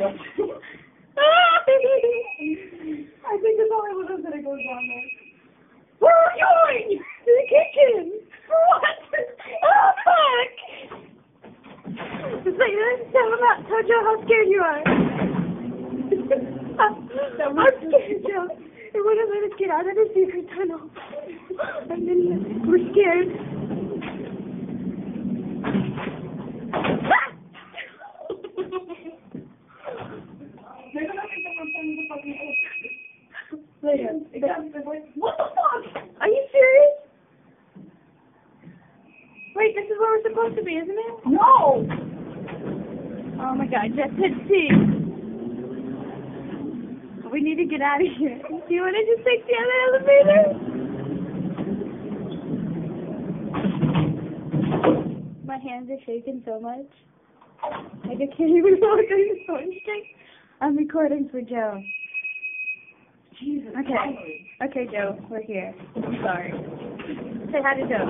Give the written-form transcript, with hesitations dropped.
I think it's only one of us that goes down there. Where are you going? To the kitchen. What? Oh, fuck! It's like, tell Joe how scared you are. I'm scared, Joe. It wouldn't let us get out of the secret tunnel. And then we're scared. What the fuck? Are you serious? Wait, this is where we're supposed to be, isn't it? No! Oh my god, just hit C. We need to get out of here. Do you want to just take the other elevator? My hands are shaking so much. I can't even walk on the phone stick. I'm recording for Joe. Jesus. Okay. Okay, Joe, we're here. I'm sorry. Say hi to Joe.